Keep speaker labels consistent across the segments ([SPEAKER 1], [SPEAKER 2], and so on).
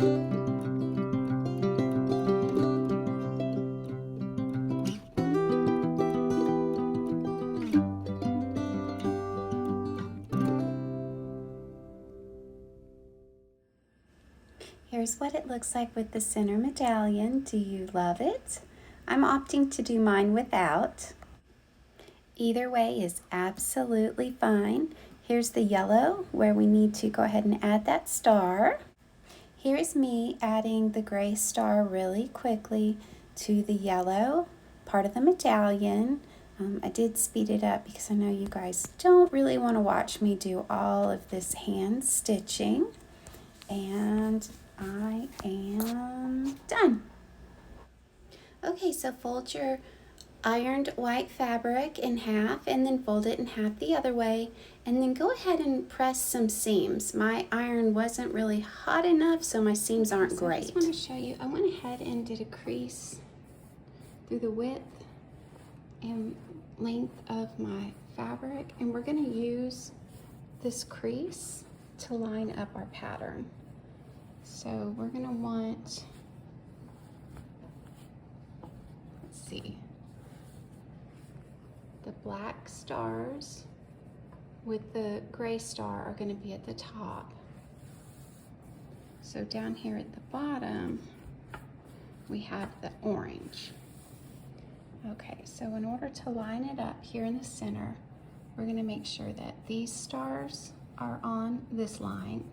[SPEAKER 1] Here's what it looks like with the center medallion. Do you love it? I'm opting to do mine without. Either way is absolutely fine. Here's the yellow where we need to go ahead and add that star. Here's me adding the gray star really quickly to the yellow part of the medallion. I did speed it up because I know you guys don't really want to watch me do all of this hand stitching. And I am done. Okay, so fold your ironed white fabric in half and then fold it in half the other way, and then go ahead and press some seams. My iron wasn't really hot enough, so my seams aren't great. I just want to show you, I went ahead and did a crease through the width and length of my fabric, and we're going to use this crease to line up our pattern. So we're going to want, let's see, the black stars with the gray star are going to be at the top. So down here at the bottom, we have the orange. Okay, so in order to line it up here in the center, we're going to make sure that these stars are on this line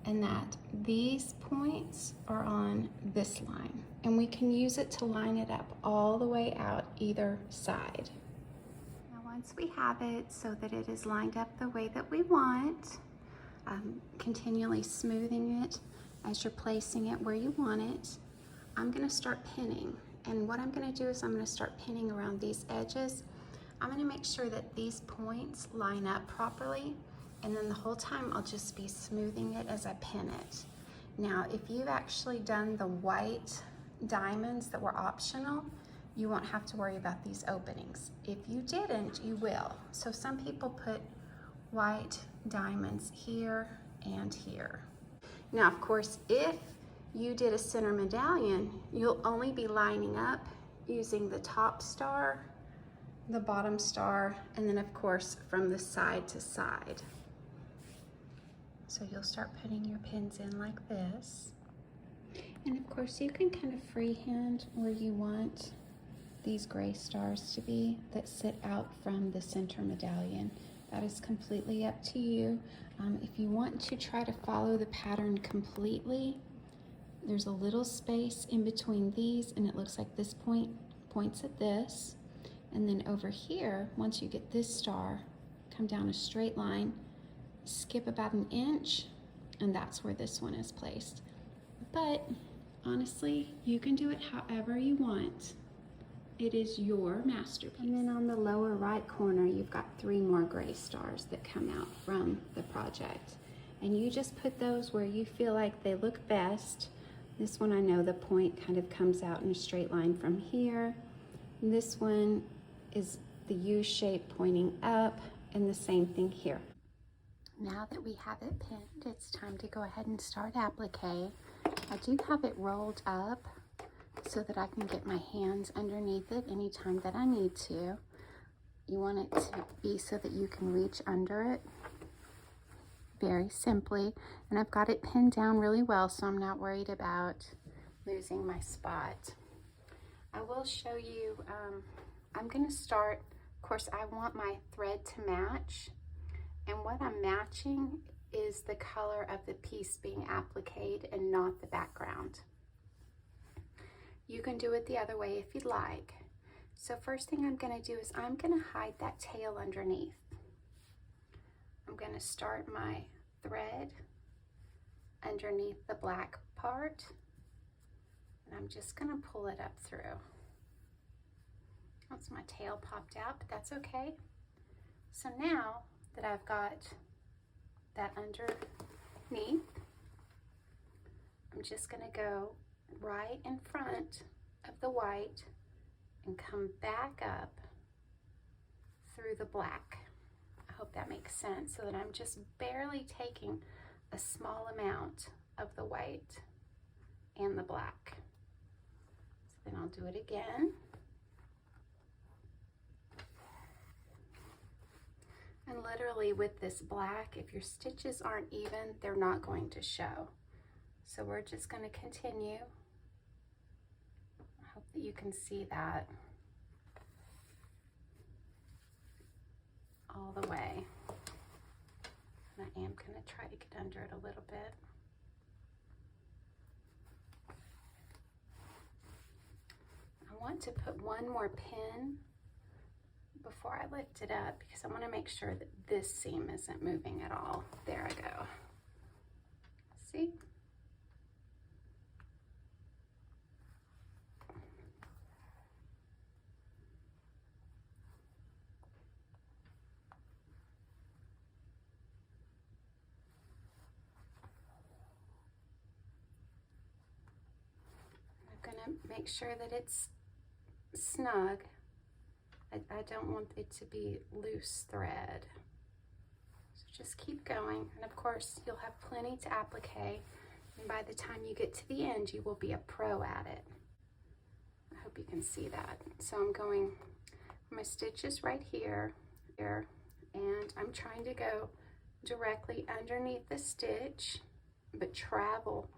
[SPEAKER 1] and that these points are on this line. And we can use it to line it up all the way out either side. Now once we have it so that it is lined up the way that we want, continually smoothing it as you're placing it where you want it, I'm going to start pinning. And what I'm going to do is I'm going to start pinning around these edges. I'm going to make sure that these points line up properly, and then the whole time I'll just be smoothing it as I pin it. Now, if you've actually done the white diamonds that were optional, you won't have to worry about these openings. If you didn't, you will. So some people put white diamonds here and here. Now, of course, if you did a center medallion, you'll only be lining up using the top star, the bottom star, and then of course from the side to side. So you'll start putting your pins in like this. And of course you can kind of freehand where you want these gray stars to be that sit out from the center medallion. That is completely up to you. If you want to try to follow the pattern completely, there's a little space in between these, and it looks like this point points at this. And then over here, once you get this star, come down a straight line, skip about an inch, and that's where this one is placed. But honestly, you can do it however you want. It is your masterpiece. And then on the lower right corner, you've got 3 more gray stars that come out from the project. And you just put those where you feel like they look best. This one, I know the point kind of comes out in a straight line from here. And this one is the U shape pointing up, and the same thing here. Now that we have it pinned, it's time to go ahead and start applique. I do have it rolled up so that I can get my hands underneath it anytime that I need to. You want it to be so that you can reach under it very simply. And I've got it pinned down really well, so I'm not worried about losing my spot. I will show you, I'm going to start, of course I want my thread to match, and what I'm matching is the color of the piece being appliqued and not the background. You can do it the other way if you'd like. So first thing I'm going to do is I'm going to hide that tail underneath. I'm going to start my thread underneath the black part, and I'm just going to pull it up through. Once my tail popped out, but that's okay. So now that I've got that underneath, I'm just going to go right in front of the white and come back up through the black. I hope that makes sense, so that I'm just barely taking a small amount of the white and the black. So then I'll do it again. And literally with this black, if your stitches aren't even, they're not going to show. So we're just going to continue. I hope that you can see that all the way. And I am going to try to get under it a little bit. I want to put one more pin before I lift it up because I want to make sure that this seam isn't moving at all. There I go. See? I'm going to make sure that it's snug. I don't want it to be loose thread. So just keep going. And of course, you'll have plenty to applique. And by the time you get to the end, you will be a pro at it. I hope you can see that. So I'm going, my stitch is right here, and I'm trying to go directly underneath the stitch, but travel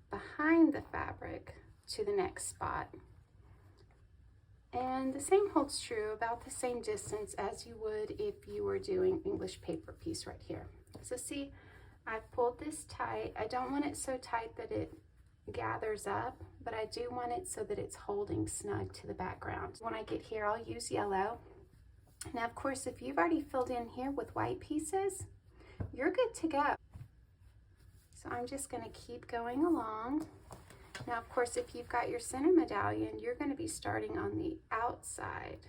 [SPEAKER 1] behind the fabric to the next spot. And the same holds true, about the same distance as you would if you were doing English paper piece right here. So see, I've pulled this tight. I don't want it so tight that it gathers up, but I do want it so that it's holding snug to the background. When I get here, I'll use yellow. Now, of course, if you've already filled in here with white pieces, you're good to go. So I'm just going to keep going along. Now, of course, if you've got your center medallion, you're going to be starting on the outside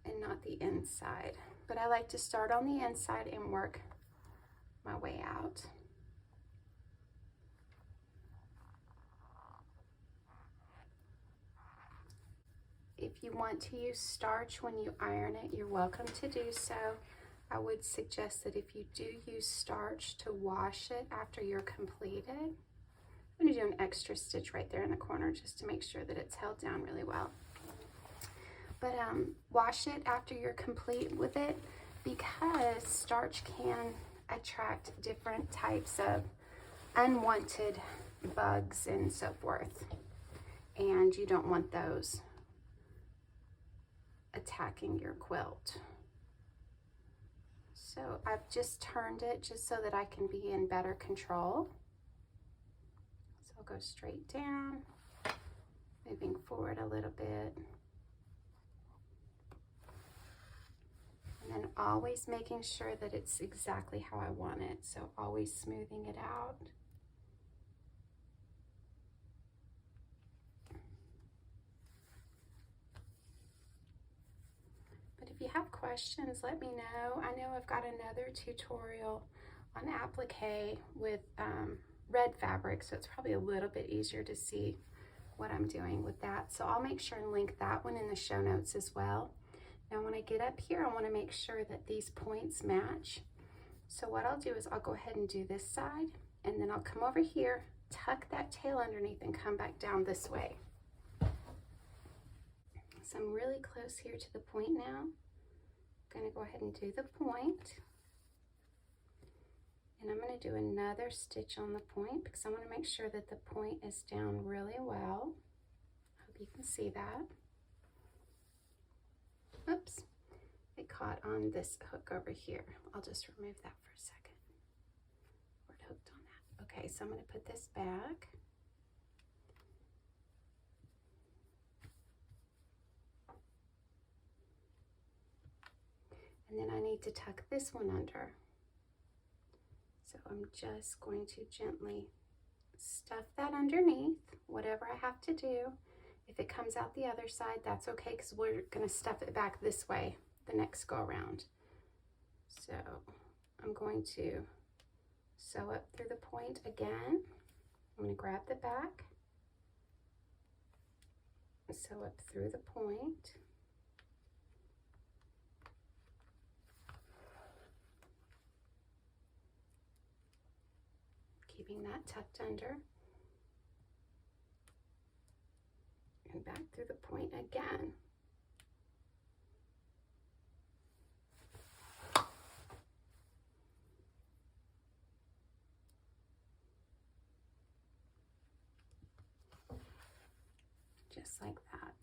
[SPEAKER 1] and not the inside. But I like to start on the inside and work my way out. If you want to use starch when you iron it, you're welcome to do so. I would suggest that if you do use starch, to wash it after you're completed. I'm going to do an extra stitch right there in the corner just to make sure that it's held down really well. But wash it after you're complete with it, because starch can attract different types of unwanted bugs and so forth. And you don't want those attacking your quilt. So I've just turned it just so that I can be in better control. So I'll go straight down, moving forward a little bit. And then always making sure that it's exactly how I want it. So always smoothing it out. But if you have questions, let me know. I know I've got another tutorial on applique with red fabric, so it's probably a little bit easier to see what I'm doing with that. So I'll make sure and link that one in the show notes as well. Now when I get up here, I want to make sure that these points match. So what I'll do is I'll go ahead and do this side, and then I'll come over here, tuck that tail underneath, and come back down this way. So I'm really close here to the point now. I'm going to go ahead and do the point. And I'm going to do another stitch on the point because I want to make sure that the point is down really well. Hope you can see that. Oops, it caught on this hook over here. I'll just remove that for a second. Or it hooked on that. Okay, so I'm going to put this back. And then I need to tuck this one under. So I'm just going to gently stuff that underneath, whatever I have to do. If it comes out the other side, that's okay, because we're going to stuff it back this way the next go around. So I'm going to sew up through the point again. I'm going to grab the back, sew up through the point. Keeping that tucked under. and back through the point again. Just like that.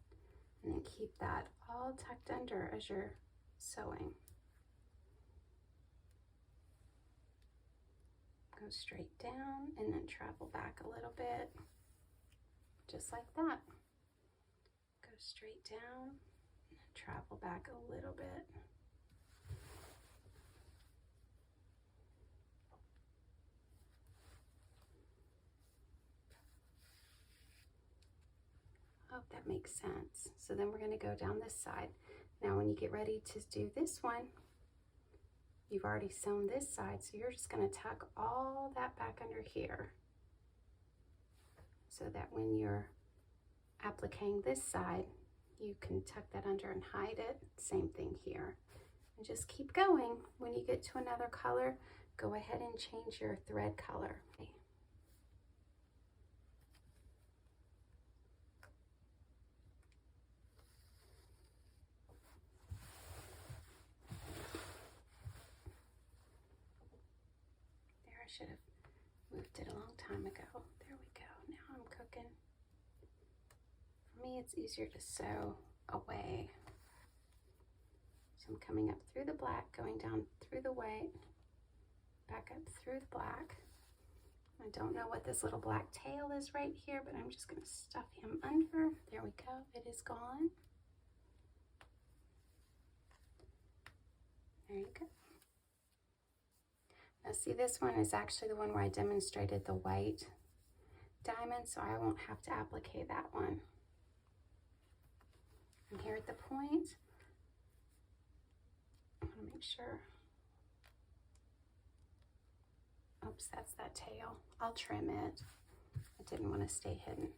[SPEAKER 1] And then keep that all tucked under as you're sewing. Go straight down and then travel back a little bit, just like that. Go straight down and travel back a little bit. Hope that makes sense. So then we're going to go down this side. Now when you get ready to do this one, you've already sewn this side, so you're just going to tuck all that back under here so that when you're appliquing this side, you can tuck that under and hide it. Same thing here. And just keep going. When you get to another color, go ahead and change your thread color. Should have moved it a long time ago. There we go. Now I'm cooking. For me, it's easier to sew away. So I'm coming up through the black, going down through the white, back up through the black. I don't know what this little black tail is right here, but I'm just going to stuff him under. There we go. It is gone. There you go. Now see, this one is actually the one where I demonstrated the white diamond, so I won't have to applique that one. I'm here at the point. I want to make sure. Oops, that's that tail. I'll trim it. I didn't want to stay hidden.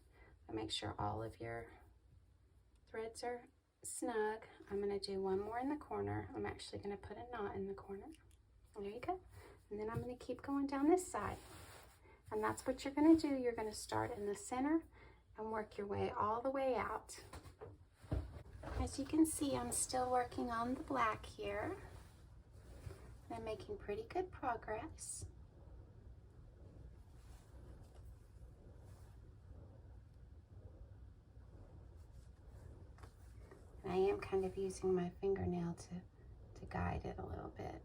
[SPEAKER 1] I make sure all of your threads are snug. I'm going to do one more in the corner. I'm actually going to put a knot in the corner. There you go. And then I'm going to keep going down this side. And that's what you're going to do. You're going to start in the center and work your way all the way out. As you can see, I'm still working on the black here. I'm making pretty good progress. And I am kind of using my fingernail to guide it a little bit.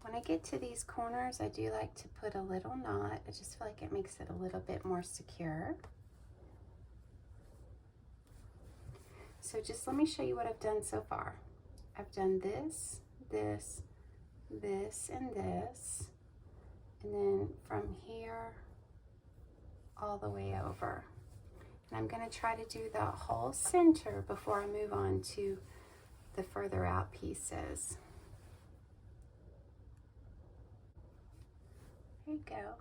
[SPEAKER 1] When I get to these corners, I do like to put a little knot. I just feel like it makes it a little bit more secure. So just let me show you what I've done so far. I've done this, this, this, and this. And then from here all the way over. And I'm going to try to do the whole center before I move on to the further out pieces. There you go.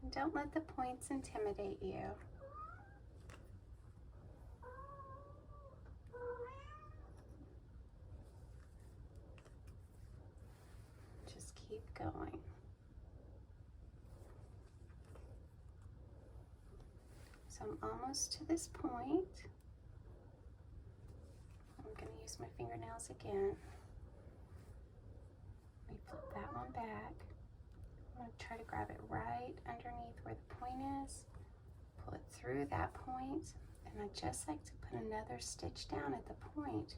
[SPEAKER 1] And don't let the points intimidate you. Just keep going. So I'm almost to this point. I'm going to use my fingernails again. Let me flip that one back. I'm going to try to grab it right underneath where the point is, pull it through that point, and I just like to put another stitch down at the point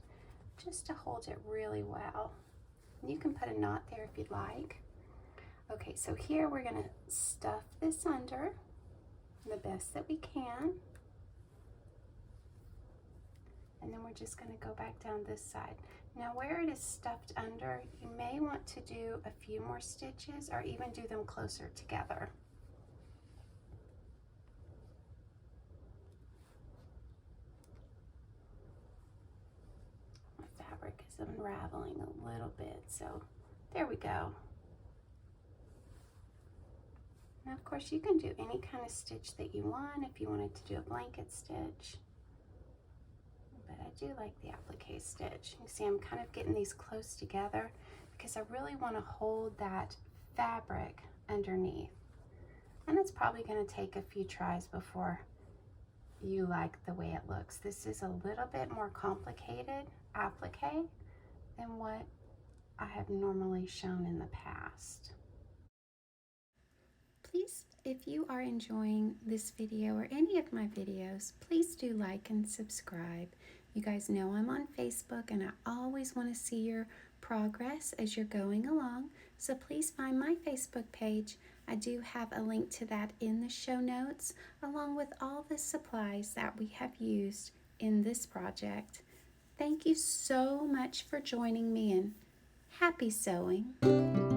[SPEAKER 1] just to hold it really well. And you can put a knot there if you'd like. Okay, so here we're going to stuff this under the best that we can. And then we're just going to go back down this side. Now where it is stuffed under, you may want to do a few more stitches or even do them closer together. My fabric is unraveling a little bit, so there we go. Now of course you can do any kind of stitch that you want if you wanted to do a blanket stitch. But I do like the applique stitch. You see I'm kind of getting these close together because I really want to hold that fabric underneath. And it's probably going to take a few tries before you like the way it looks. This is a little bit more complicated applique than what I have normally shown in the past. Please, if you are enjoying this video or any of my videos, please do like and subscribe. You guys know I'm on Facebook and I always want to see your progress as you're going along. So please find my Facebook page. I do have a link to that in the show notes, along with all the supplies that we have used in this project. Thank you so much for joining me and happy sewing.